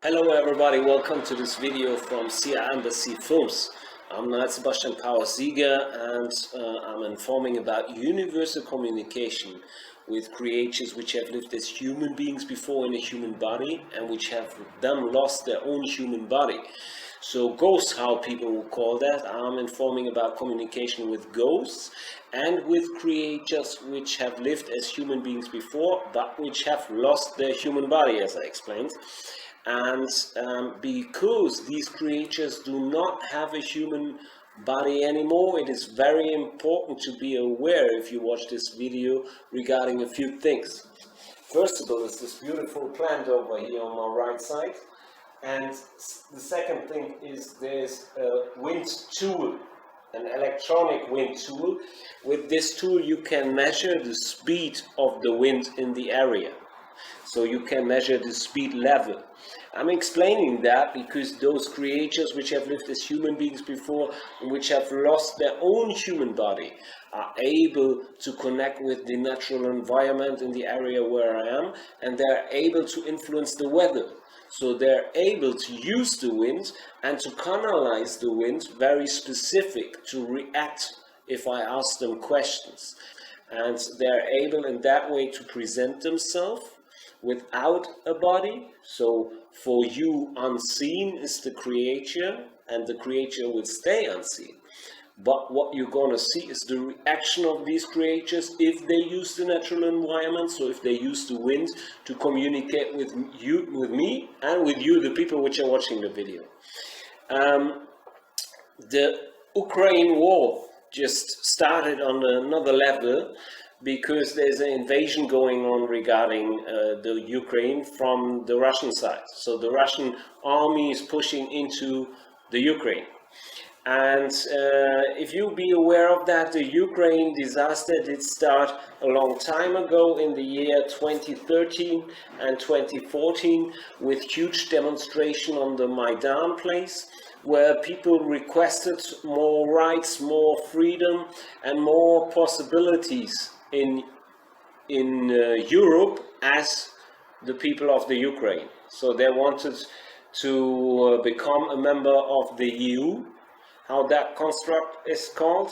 Hello everybody, welcome to this video from CIA Embassy Films. I'm Knight Sebastian Power-Sieger and I'm informing about universal communication with creatures which have lived as human beings before in a human body and which have then lost their own human body. So ghosts, how people will call that. I'm informing about communication with ghosts and with creatures which have lived as human beings before but which have lost their human body, as I explained. And because these creatures do not have a human body anymore, it is very important to be aware if you watch this video regarding a few things. First of all is this beautiful plant over here on my right side, and the second thing is there's a wind tool, an electronic wind tool. With this tool you can measure the speed of the wind in the area. So you can measure the speed level. I'm explaining that because those creatures which have lived as human beings before and which have lost their own human body are able to connect with the natural environment in the area where I am, and they're able to influence the weather. So they're able to use the wind and to canalize the wind very specific to react if I ask them questions. And they're able in that way to present themselves without a body. So for you, unseen is the creature and the creature will stay unseen. But what you're going to see is the reaction of these creatures if they use the natural environment. So if they use the wind to communicate with you, with me, and with you, the people which are watching the video. The Ukraine war just started on another level, because there's an invasion going on regarding the Ukraine from the Russian side. So the Russian army is pushing into the Ukraine. And if you be aware of that, the Ukraine disaster did start a long time ago in the year 2013 and 2014 with huge demonstration on the Maidan place, where people requested more rights, more freedom and more possibilities in Europe as the people of the Ukraine. So they wanted to become a member of the EU, how that construct is called,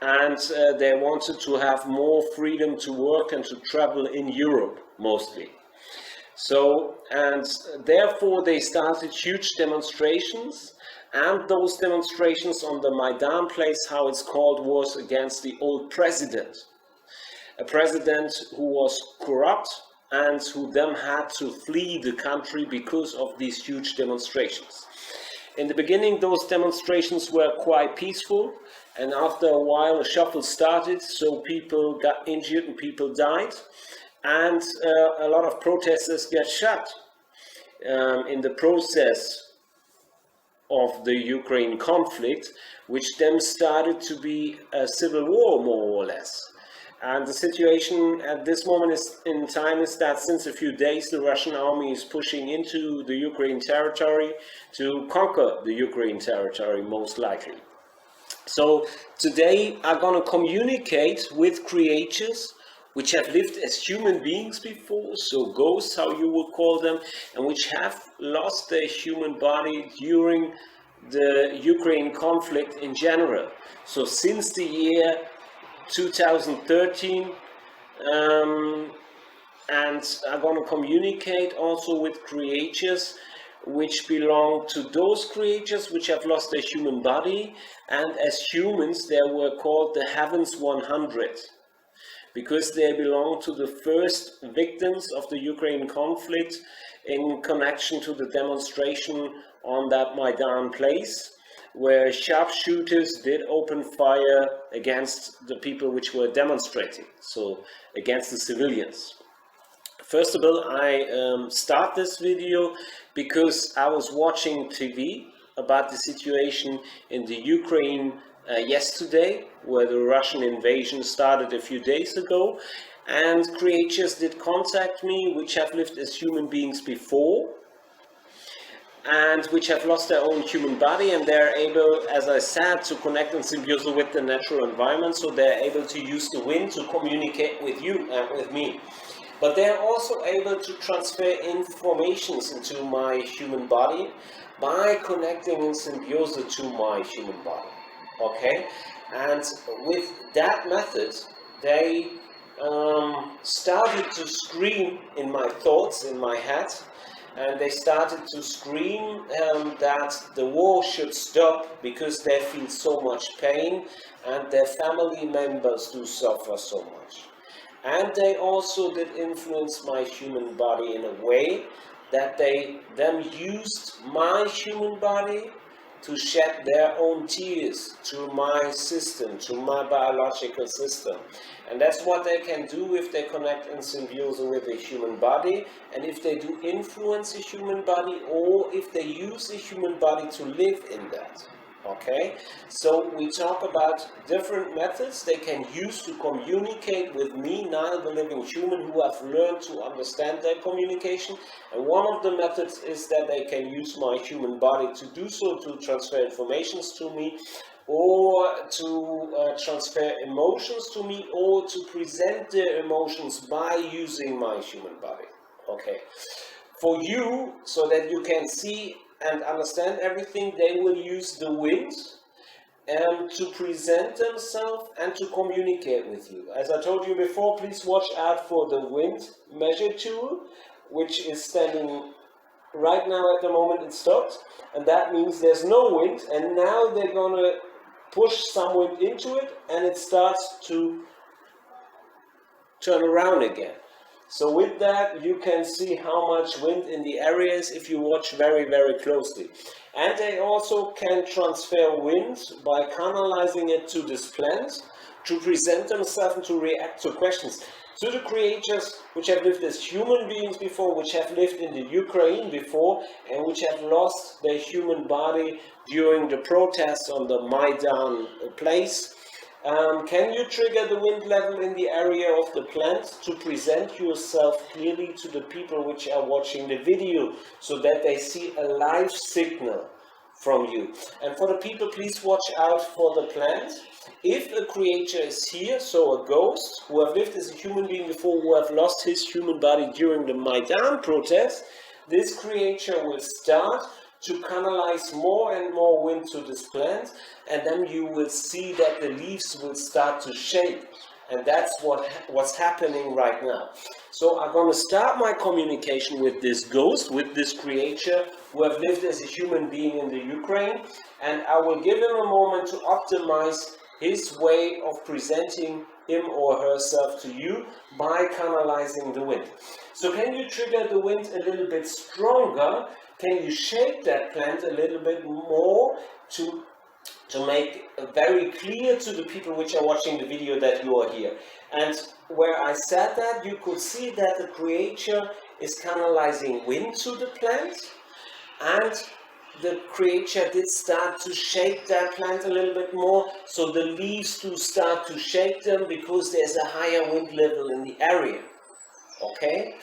and they wanted to have more freedom to work and to travel in Europe mostly. So, and therefore they started huge demonstrations, and those demonstrations on the Maidan place, how it's called, was against the old president. A president who was corrupt and who then had to flee the country because of these huge demonstrations. In the beginning, those demonstrations were quite peaceful, and after a while a shuffle started, so people got injured and people died, and a lot of protesters got shot in the process of the Ukraine conflict, which then started to be a civil war, more or less. And the situation at this moment in time is that since a few days the Russian army is pushing into the Ukraine territory to conquer the Ukraine territory, most likely. So today I'm going to communicate with creatures which have lived as human beings before, so ghosts, how you would call them, and which have lost their human body during the Ukraine conflict in general. So since the year 2013, and I'm going to communicate also with creatures which belong to those creatures which have lost their human body, and as humans they were called the Heavens 100, because they belong to the first victims of the Ukraine conflict in connection to the demonstration on that Maidan place, where sharpshooters did open fire against the people which were demonstrating, so against the civilians. First of all, I start this video because I was watching TV about the situation in the Ukraine yesterday, where the Russian invasion started a few days ago, and creatures did contact me which have lived as human beings before, and which have lost their own human body, and they're able, as I said, to connect in symbiosis with the natural environment, so they're able to use the wind to communicate with you and with me. But they are also able to transfer informations into my human body by connecting in symbiosis to my human body. Okay, and with that method, they started to scream in my thoughts, in my head, and they started to scream that the war should stop because they feel so much pain and their family members do suffer so much. And they also did influence my human body in a way that they then used my human body to shed their own tears to my system, to my biological system. And that's what they can do if they connect in symbiosis with the human body, and if they do influence the human body, or if they use the human body to live in that. Okay, so we talk about different methods they can use to communicate with me, now the living human, who have learned to understand their communication. And one of the methods is that they can use my human body to do so, to transfer informations to me, or to transfer emotions to me, or to present their emotions by using my human body. Okay, for you, so that you can see and understand everything, they will use the wind to present themselves and to communicate with you. As I told you before, please watch out for the wind measure tool, which is standing right now. At the moment it stopped, and that means there's no wind, and now they're gonna push some wind into it and it starts to turn around again. So with that, you can see how much wind in the area is if you watch very, very closely. And they also can transfer wind by canalizing it to this plant, to present themselves and to react to questions. To the creatures which have lived as human beings before, which have lived in the Ukraine before, and which have lost their human body during the protests on the Maidan place. Can you trigger the wind level in the area of the plant to present yourself clearly to the people which are watching the video, so that they see a live signal from you? And for the people, please watch out for the plant. If a creature is here, so a ghost, who have lived as a human being before, who have lost his human body during the Maidan protest, this creature will start to canalize more and more wind to this plant, and then you will see that the leaves will start to shake. And that's what's happening right now. So I'm going to start my communication with this ghost, with this creature who have lived as a human being in the Ukraine, and I will give him a moment to optimize his way of presenting him or herself to you by canalizing the wind. So can you trigger the wind a little bit stronger? Can you shake that plant a little bit more to make very clear to the people which are watching the video that you are here? And where I said that, you could see that the creature is canalizing wind to the plant, and the creature did start to shake that plant a little bit more, so the leaves do start to shake them because there's a higher wind level in the area. Okay,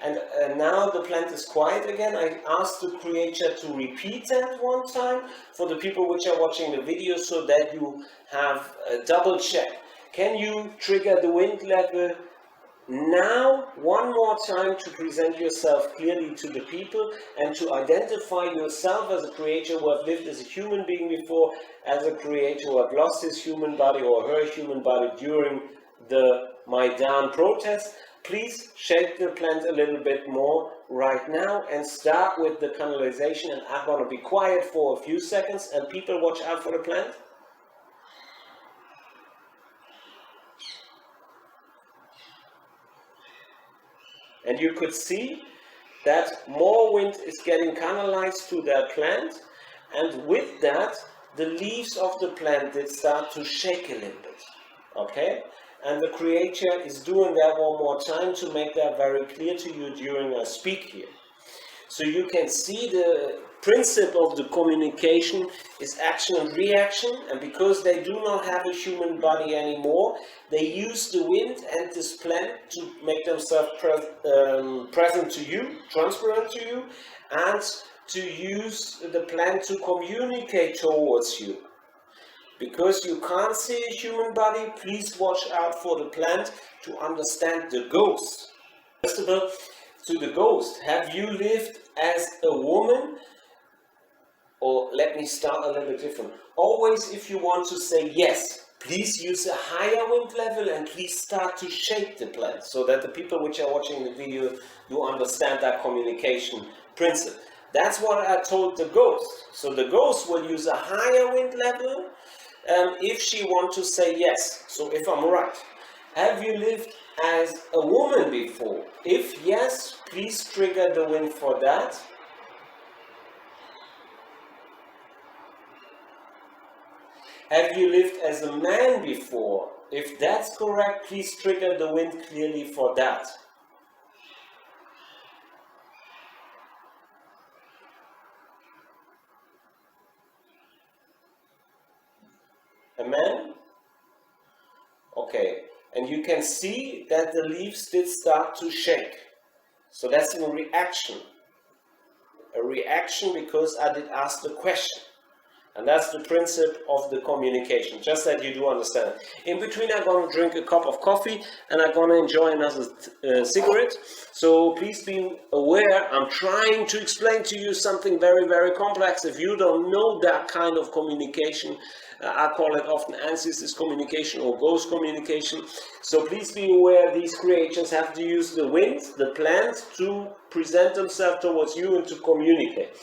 and now the plant is quiet again. I asked the creature to repeat that one time for the people which are watching the video, so that you have a double check. Can you trigger the wind level now one more time to present yourself clearly to the people and to identify yourself as a creature who have lived as a human being before, as a creature who have lost his human body or her human body during the Maidan protest? Please shake the plant a little bit more right now and start with the canalization, and I'm going to be quiet for a few seconds, and people watch out for the plant. And you could see that more wind is getting canalized to that plant, and with that the leaves of the plant did start to shake a little bit. Okay? And the creature is doing that one more time to make that very clear to you during I speak here. So you can see the principle of the communication is action and reaction, and because they do not have a human body anymore, they use the wind and this plant to make themselves present to you, transparent to you, and to use the plant to communicate towards you. Because you can't see a human body, please watch out for the plant to understand the ghost. First of all, to the ghost, have you lived as a woman? Or let me start a little bit different. Always, if you want to say yes, please use a higher wind level and please start to shake the plant so that the people which are watching the video do understand that communication principle. That's what I told the ghost. So the ghost will use a higher wind level if she wants to say yes. So if I'm right, have you lived as a woman before? If yes, please trigger the wind for that. Have you lived as a man before? If that's correct, please trigger the wind clearly for that. A man? Okay. And you can see that the leaves did start to shake. So that's a reaction. A reaction because I did ask the question. And that's the principle of the communication, just that you do understand. In between, I'm going to drink a cup of coffee and I'm going to enjoy another cigarette. So please be aware, I'm trying to explain to you something very, very complex. If you don't know that kind of communication, I call it often ancestors communication or ghost communication. So please be aware, these creatures have to use the wind, the plant, to present themselves towards you and to communicate.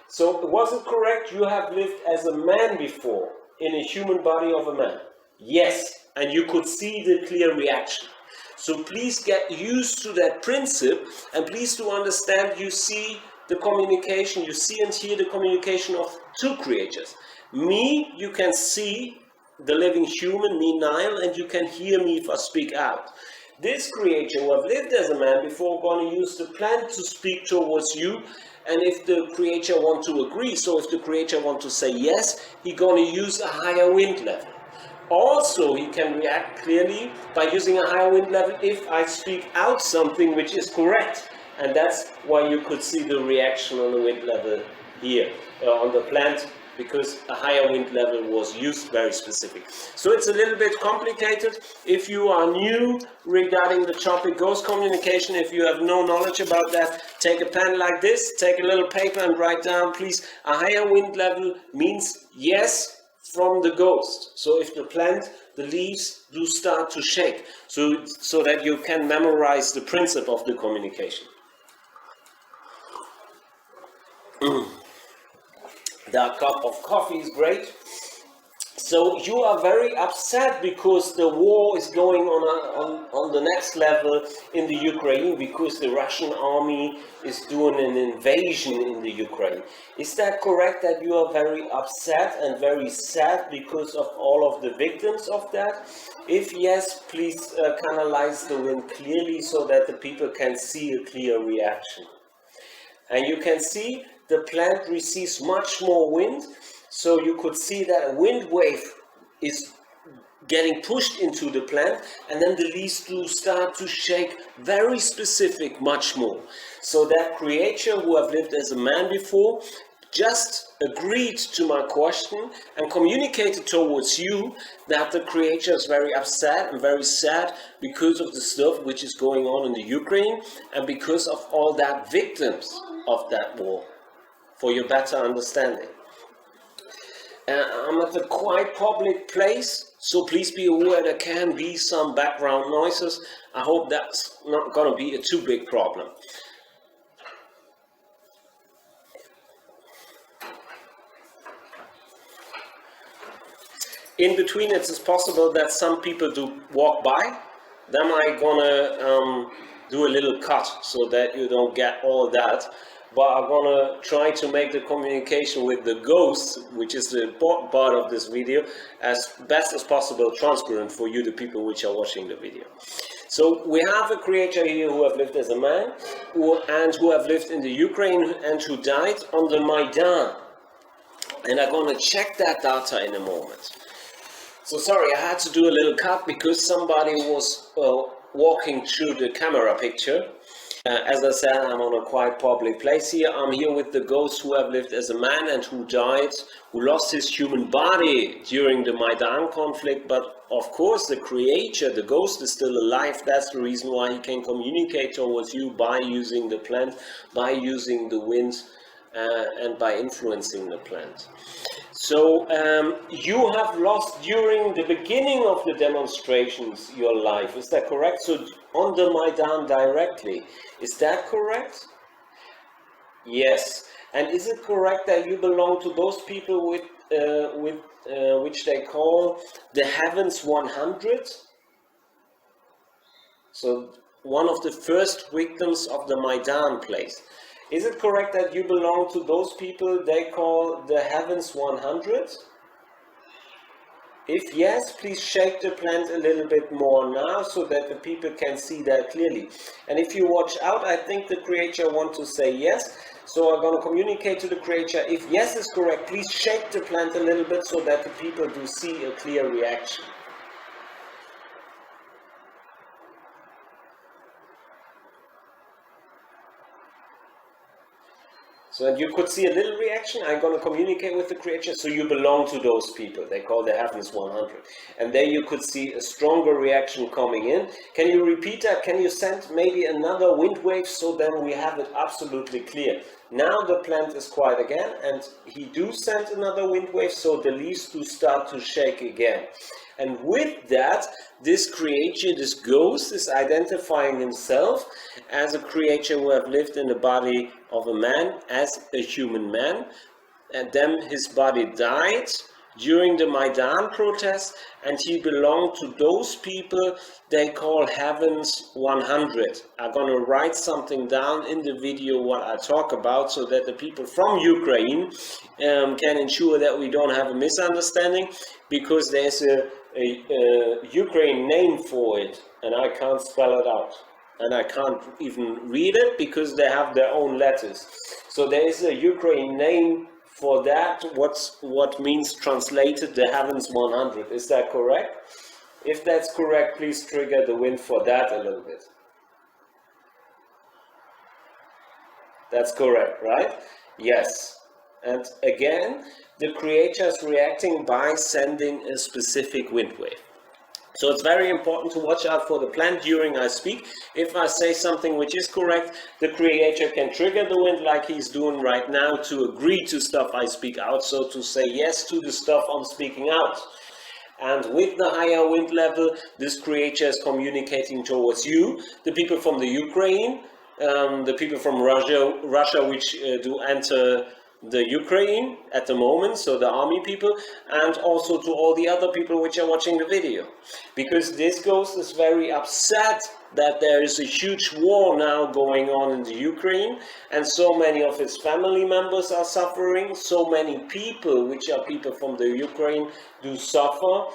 So was it correct, you have lived as a man before, in a human body of a man? Yes, and you could see the clear reaction. So please get used to that principle, and please to understand, you see the communication, you see and hear the communication of two creatures. Me, you can see the living human, me Nile, and you can hear me if I speak out. This creature who have lived as a man before, going to use the plant to speak towards you. And if the creature want to agree, so if the creature want to say yes, he's going to use a higher wind level. Also, he can react clearly by using a higher wind level if I speak out something which is correct. And that's why you could see the reaction on the wind level here, on the plant, because a higher wind level was used very specific. So it's a little bit complicated. If you are new regarding the topic ghost communication, if you have no knowledge about that, take a pen like this, take a little paper and write down, please, a higher wind level means yes from the ghost. So if the plant, the leaves do start to shake, so that you can memorize the principle of the communication. That cup of coffee is great. So you are very upset because the war is going on the next level in the Ukraine, because the Russian army is doing an invasion in the Ukraine. Is that correct, that you are very upset and very sad because of all of the victims of that? If yes, please canalize the wind clearly so that the people can see a clear reaction. And you can see the plant receives much more wind, so you could see that a wind wave is getting pushed into the plant, and then the leaves do start to shake very specific much more. So that creature who have lived as a man before just agreed to my question and communicated towards you that the creature is very upset and very sad because of the stuff which is going on in the Ukraine and because of all that victims of that war, for your better understanding. I'm at a quite public place, so please be aware there can be some background noises. I hope that's not going to be a too big problem. In between, it is possible that some people do walk by. Then I'm gonna do a little cut so that you don't get all that. But I'm gonna try to make the communication with the ghosts, which is the important part of this video, as best as possible transparent for you, the people which are watching the video. So we have a creature here who have lived as a man, who have lived in the Ukraine and who died on the Maidan. And I'm gonna check that data in a moment. So sorry, I had to do a little cut because somebody was walking through the camera picture. As I said, I'm on a quite public place here. I'm here with the ghosts who have lived as a man and who died, who lost his human body during the Maidan conflict, but of course, the creator, the ghost, is still alive. That's the reason why he can communicate towards you by using the plant, by using the wind, and by influencing the plant. So you have lost during the beginning of the demonstrations your life. Is that correct? So on the Maidan directly. Is that correct? Yes. And is it correct that you belong to those people with which they call the Heavens 100? So one of the first victims of the Maidan place. Is it correct that you belong to those people they call the Heavens 100? If yes, please shake the plant a little bit more now so that the people can see that clearly. And if you watch out, I think the creator wants to say yes. So I'm going to communicate to the creator. If yes is correct, please shake the plant a little bit so that the people do see a clear reaction. So you could see a little reaction. I'm going to communicate with the creator. So you belong to those people. They call the Heavens 100. And there you could see a stronger reaction coming in. Can you repeat that? Can you send maybe another wind wave so then we have it absolutely clear? Now the plant is quiet again, and he do send another wind wave, so the leaves do start to shake again. And with that, this creature, this ghost, is identifying himself as a creature who have lived in the body of a man, as a human man, and then his body died during the Maidan protest, and he belonged to those people they call Heavens 100. I'm going to write something down in the video what I talk about so that the people from Ukraine can ensure that we don't have a misunderstanding, because there's a Ukraine name for it and I can't spell it out. And I can't even read it because they have their own letters. So there is a Ukraine name for that, what means translated the Heavens 100. Is that correct? If that's correct, please trigger the wind for that a little bit. That's correct, right? Yes. And again, the creator is reacting by sending a specific wind wave. So it's very important to watch out for the plant during I speak. If I say something which is correct, the creator can trigger the wind like he's doing right now to agree to stuff I speak out, so to say yes to the stuff I'm speaking out. And with the higher wind level, this creature is communicating towards you, the people from the Ukraine, the people from Russia which do enter the Ukraine at the moment, so the army people, and also to all the other people which are watching the video. Because this ghost is very upset that there is a huge war now going on in the Ukraine, and so many of his family members are suffering, so many people, which are people from the Ukraine, do suffer,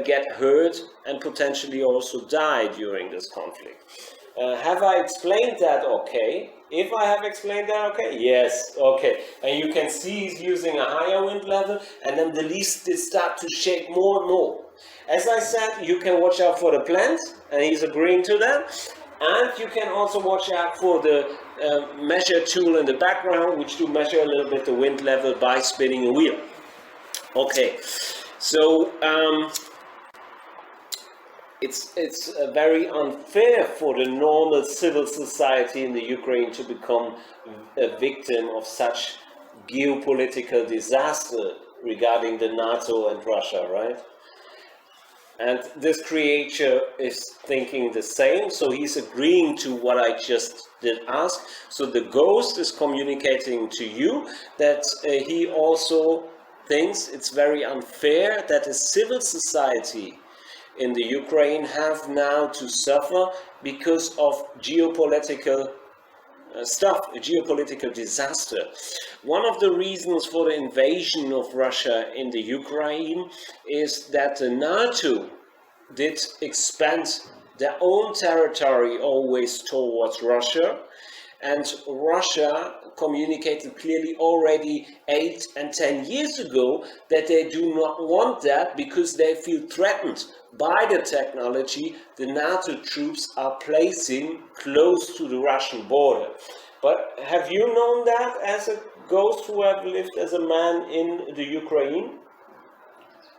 get hurt, and potentially also die during this conflict. Have I explained that okay? If I have explained that okay? Yes, okay. And you can see he's using a higher wind level, and then the leaves start to shake more and more. As I said, you can watch out for the plant, and he's agreeing to that. And you can also watch out for the measure tool in the background, which do measure a little bit the wind level by spinning a wheel. Okay, so it's very unfair for the normal civil society in the Ukraine to become a victim of such geopolitical disaster regarding the NATO and Russia, right? And this creature is thinking the same, so he's agreeing to what I just did ask. So the ghost is communicating to you that he also thinks it's very unfair that a civil society in the Ukraine have now to suffer because of geopolitical stuff, a geopolitical disaster. One of the reasons for the invasion of Russia in the Ukraine is that the NATO did expand their own territory always towards Russia, and Russia communicated clearly already 8 and 10 years ago that they do not want that because they feel threatened by the technology the NATO troops are placing close to the Russian border. But have you known that as a ghost who have lived as a man in the Ukraine?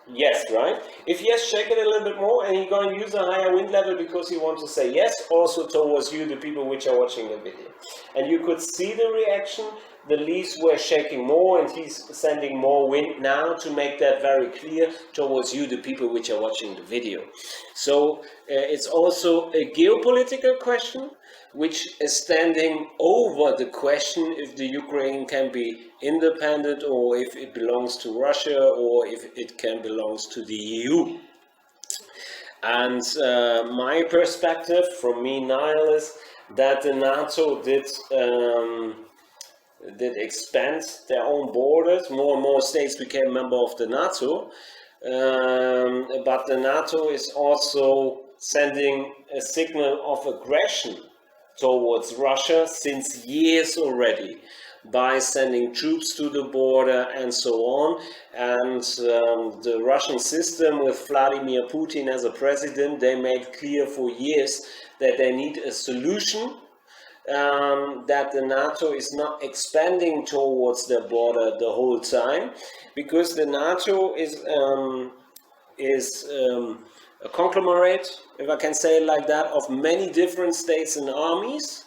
Yes, right? If yes, shake it a little bit more, and he's going to use a higher wind level because he wants to say yes also towards you, the people which are watching the video. And you could see the reaction. The leaves were shaking more, and he's sending more wind now to make that very clear towards you, the people which are watching the video. So it's also a geopolitical question, which is standing over the question if the Ukraine can be independent, or if it belongs to Russia, or if it can belongs to the EU. And my perspective from me, Niall, is that the NATO did expand their own borders. More and more states became member of the NATO. But the NATO is also sending a signal of aggression towards Russia since years already, by sending troops to the border and so on. And the Russian system with Vladimir Putin as a president, they made clear for years that they need a solution, that the NATO is not expanding towards their border the whole time, because the NATO is a conglomerate, if I can say it like that, of many different states and armies.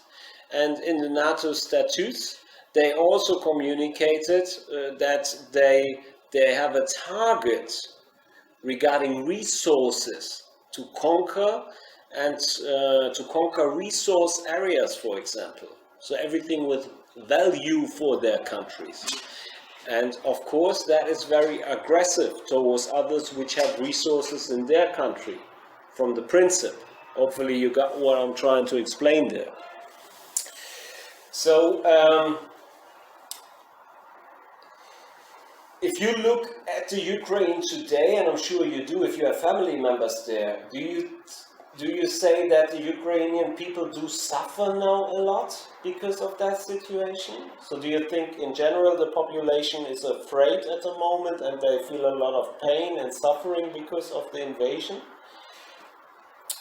And in the NATO statutes, they also communicated that they have a target regarding resources to conquer, and to conquer resource areas, for example. So everything with value for their countries. And of course, that is very aggressive towards others which have resources in their country, from the principle. Hopefully you got what I'm trying to explain there. So if you look at the Ukraine today, and I'm sure you do if you have family members there, do you say that the Ukrainian people do suffer now a lot because of that situation? So do you think in general the population is afraid at the moment and they feel a lot of pain and suffering because of the invasion?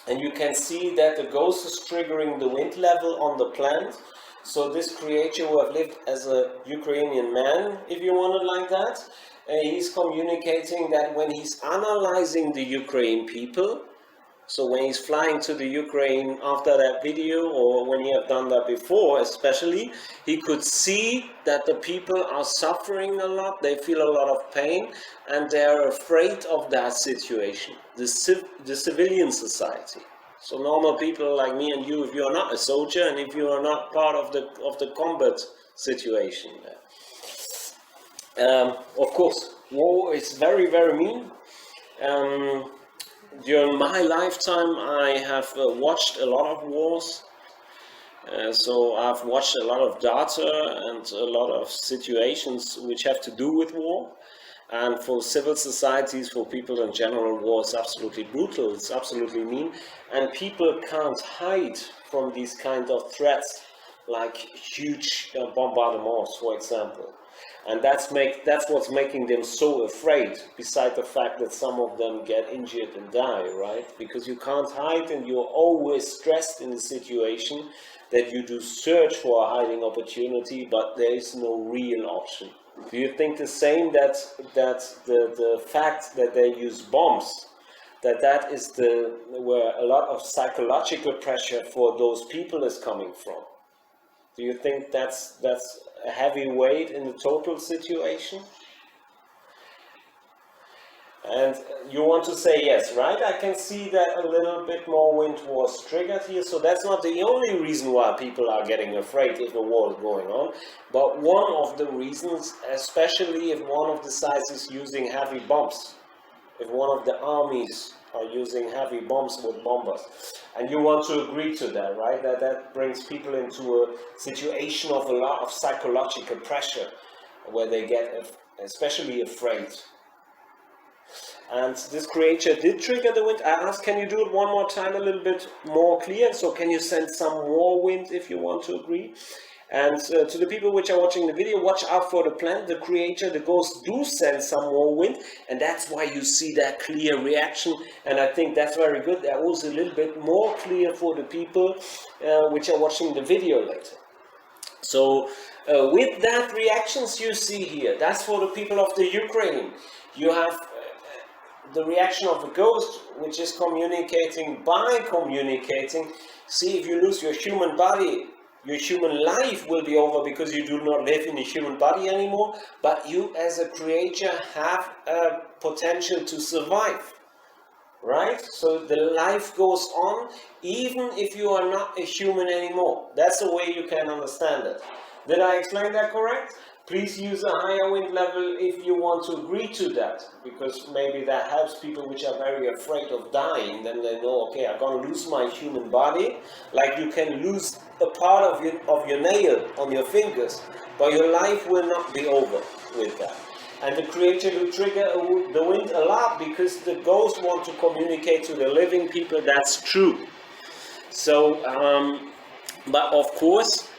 And you can see that the ghost is triggering the wind level on the plant. So this creature who have lived as a Ukrainian man, if you want it like that, he's communicating that when he's analyzing the Ukraine people, so when he's flying to the Ukraine after that video, or when he have done that before especially, he could see that the people are suffering a lot, they feel a lot of pain, and they're afraid of that situation, the civilian society. So normal people like me and you, if you are not a soldier and if you are not part of the combat situation. Of course, war is very, very mean. During my lifetime, I have watched a lot of wars. So I've watched a lot of data and a lot of situations which have to do with war. And for civil societies, for people in general, war is absolutely brutal, it's absolutely mean. And people can't hide from these kind of threats, like huge bombardments, for example. And that's what's making them so afraid, beside the fact that some of them get injured and die, right? Because you can't hide, and you're always stressed in the situation that you do search for a hiding opportunity, but there is no real option. Do you think the same, that the fact that they use bombs, that is where a lot of psychological pressure for those people is coming from? Do you think that's a heavy weight in the total situation? And you want to say yes, right? I can see that a little bit more wind was triggered here. So that's not the only reason why people are getting afraid if a war is going on. But one of the reasons, especially if one of the sides is using heavy bombs, if one of the armies are using heavy bombs with bombers. And you want to agree to that, right? That brings people into a situation of a lot of psychological pressure, where they get especially afraid. And this creature did trigger the wind. I asked, can you do it one more time a little bit more clear? So can you send some more wind if you want to agree? And to the people which are watching the video, watch out for the plant, the creature, the ghost do send some more wind, and that's why you see that clear reaction. And I think that's very good. That was a little bit more clear for the people which are watching the video later. So with that reactions you see here, that's for the people of the Ukraine. You have the reaction of a ghost, which is communicating by communicating. See, if you lose your human body, your human life will be over because you do not live in a human body anymore, but you as a creature have a potential to survive, right? So the life goes on even if you are not a human anymore. That's the way you can understand it. Did I explain that correct? Please use a higher wind level if you want to agree to that, because maybe that helps people which are very afraid of dying. Then they know, okay, I'm going to lose my human body, like you can lose a part of your nail on your fingers, but your life will not be over with that. And the creature will trigger the wind a lot because the ghosts want to communicate to the living people. That's true. So, but of course,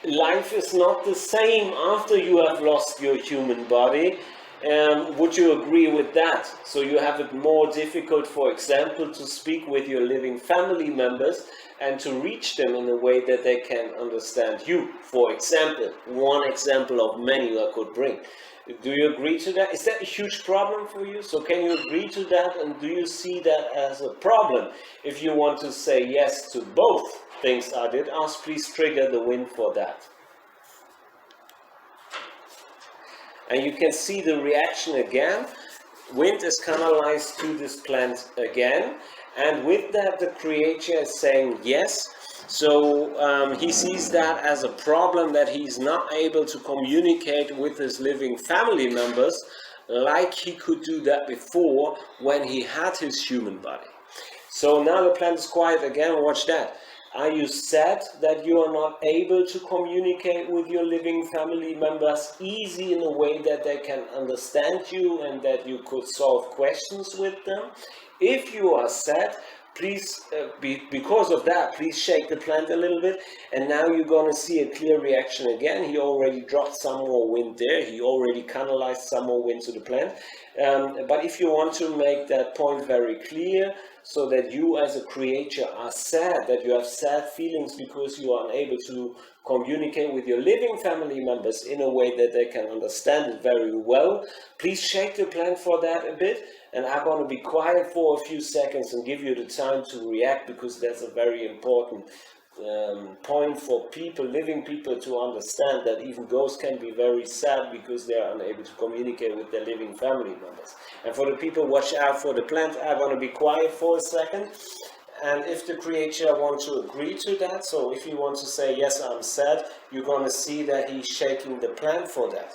life is not the same after you have lost your human body. Would you agree with that? So you have it more difficult, for example, to speak with your living family members and to reach them in a way that they can understand you. For example, one example of many I could bring. Do you agree to that? Is that a huge problem for you? So can you agree to that, and do you see that as a problem? If you want to say yes to both things I did ask, please trigger the wind for that. And you can see the reaction again. Wind is canalized to this plant again, and with that the creature is saying yes. So he sees that as a problem, that he's not able to communicate with his living family members like he could do that before when he had his human body. So now the plant is quiet again. Watch that. Are you sad that you are not able to communicate with your living family members easy in a way that they can understand you and that you could solve questions with them? If you are sad, please, because of that, please shake the plant a little bit, and now you're going to see a clear reaction again. He already dropped some more wind there. He already canalized some more wind to the plant. But if you want to make that point very clear, so that you as a creature are sad, that you have sad feelings because you are unable to communicate with your living family members in a way that they can understand it very well, please shake the plant for that a bit, and I'm going to be quiet for a few seconds and give you the time to react, because that's a very important point for people, living people, to understand that even ghosts can be very sad because they are unable to communicate with their living family members. And for the people, watch out for the plant. I'm going to be quiet for a second, and if the creature wants to agree to that, so if you want to say yes, I'm sad, you're going to see that he's shaking the plant for that.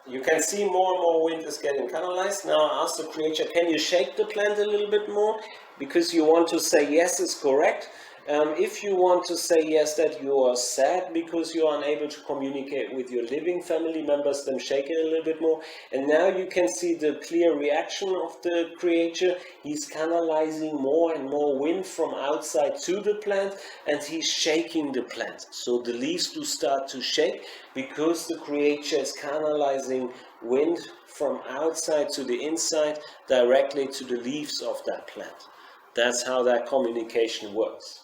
You can see more and more wind is getting canalized. Now I ask the creature, can you shake the plant a little bit more? Because you want to say yes is correct. If you want to say yes that you are sad because you are unable to communicate with your living family members, then shake it a little bit more. And now you can see the clear reaction of the creature. He's canalizing more and more wind from outside to the plant, and he's shaking the plant. So the leaves do start to shake because the creature is canalizing wind from outside to the inside directly to the leaves of that plant. That's how that communication works.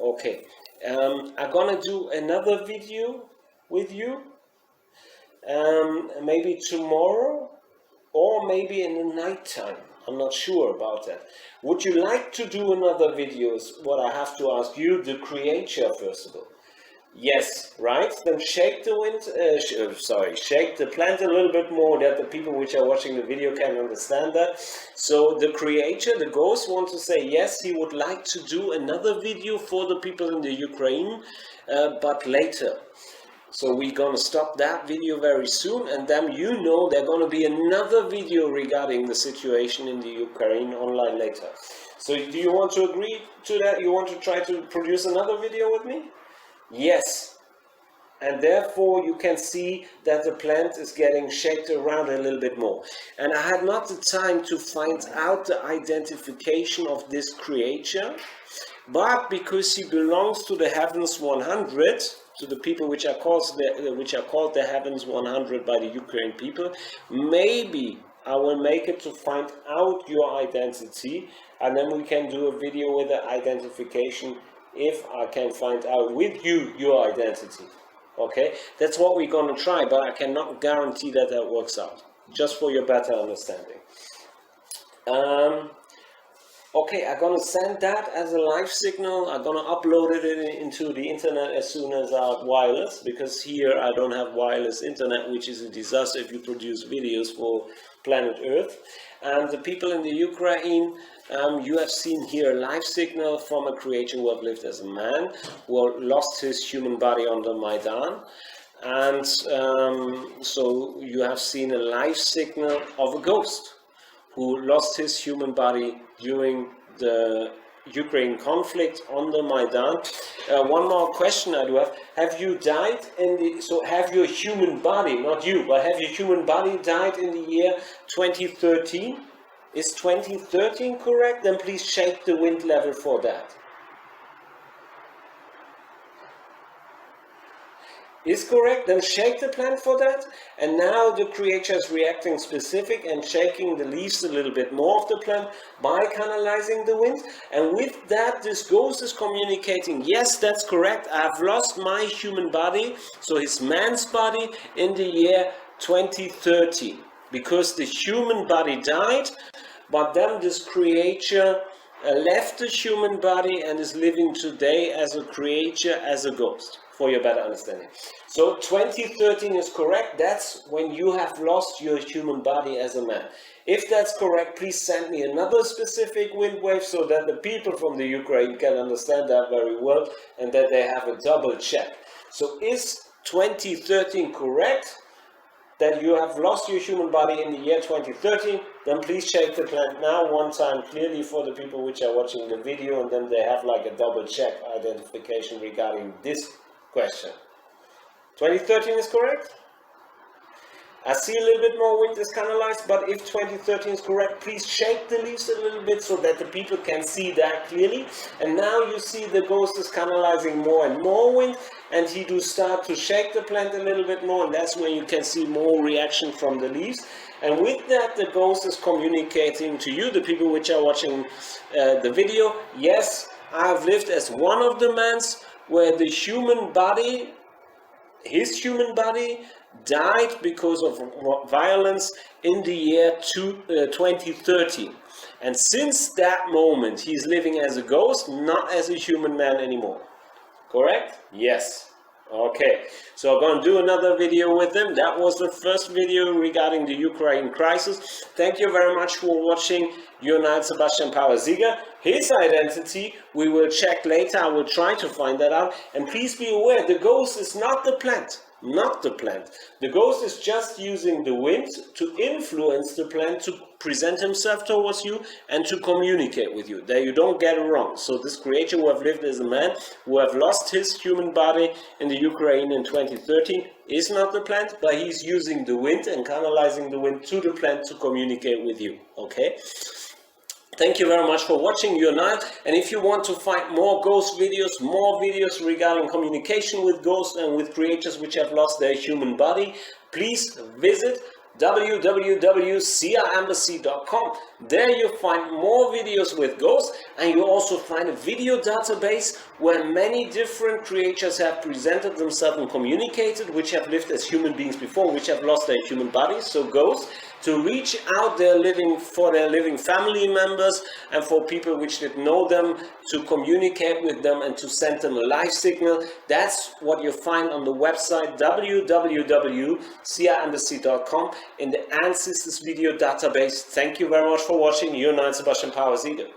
Okay, I'm gonna do another video with you, maybe tomorrow or maybe in the night time. I'm not sure about that. Would you like to do another video is what I have to ask you, the creator, first of all. Yes, right? Then shake the wind, shake the plant a little bit more, that the people which are watching the video can understand that. So the creator, the ghost, wants to say yes, he would like to do another video for the people in the Ukraine, but later. So we're going to stop that video very soon, and then you know there's going to be another video regarding the situation in the Ukraine online later. So do you want to agree to that? You want to try to produce another video with me? Yes, and therefore you can see that the plant is getting shaken around a little bit more. And I had not the time to find out the identification of this creature, but because he belongs to the Heavens 100, to the people which are called the Heavens 100 by the Ukraine people, maybe I will make it to find out your identity, and then we can do a video with the identification if I can find out with you your identity. Okay, that's what we're going to try, but I cannot guarantee that that works out, just for your better understanding. Okay, I'm going to send that as a live signal. I'm going to upload it into the internet as soon as I have wireless, because here I don't have wireless internet, which is a disaster if you produce videos for planet Earth. And the people in the Ukraine, you have seen here a live signal from a creature who have lived as a man, who lost his human body on the Maidan. And so you have seen a live signal of a ghost who lost his human body during the Ukraine conflict on the Maidan. One more question I do have. Have you died in the, so have your human body, not you, but have your human body died in the year 2013? Is 2013 correct? Then please shake the wind level for that. Is correct, then shake the plant for that. And now the creature is reacting specific and shaking the leaves a little bit more of the plant by canalizing the wind. And with that, this ghost is communicating, yes, that's correct, I've lost my human body, so his man's body, in the year 2013. Because the human body died, but then this creature left the human body and is living today as a creature, as a ghost, for your better understanding. So 2013 is correct. That's when you have lost your human body as a man. If that's correct, please send me another specific wind wave so that the people from the Ukraine can understand that very well and that they have a double check. So is 2013 correct? That you have lost your human body in the year 2013, then please shake the plant now one time clearly for the people which are watching the video, and then they have like a double check identification regarding this question. 2013 is correct? I see a little bit more wind is canalized, but if 2013 is correct, please shake the leaves a little bit so that the people can see that clearly. And now you see the ghost is canalizing more and more wind, and he do start to shake the plant a little bit more, and that's when you can see more reaction from the leaves. And with that, the ghost is communicating to you, the people which are watching the video, yes, I've lived as one of the mans where the human body, his human body, died because of violence in the year 2013. And since that moment, he's living as a ghost, not as a human man anymore. Correct? Yes. Okay, so I'm going to do another video with him. That was the first video regarding the Ukraine crisis. Thank you very much for watching. Your knight Sebastian Power-Sieger. His identity we will check later. I will try to find that out. And please be aware, the ghost is not the plant. Not the plant. The ghost is just using the wind to influence the plant to present himself towards you and to communicate with you. There you don't get it wrong. So this creature who have lived as a man, who have lost his human body in the Ukraine in 2013, is not the plant, but he's using the wind and canalizing the wind to the plant to communicate with you. Okay? Thank you very much for watching your night. And if you want to find more ghost videos, more videos regarding communication with ghosts and with creatures which have lost their human body, please visit www.siaembassy.com. There you find more videos with ghosts, and you also find a video database where many different creatures have presented themselves and communicated, which have lived as human beings before, which have lost their human bodies, so ghosts, to reach out their living family members and for people which didn't know them, to communicate with them and to send them a live signal. That's what you find on the website www.siaembassy.com in the Ancestors video database. Thank you very much for watching. Your knight Sebastian Power-Sieger.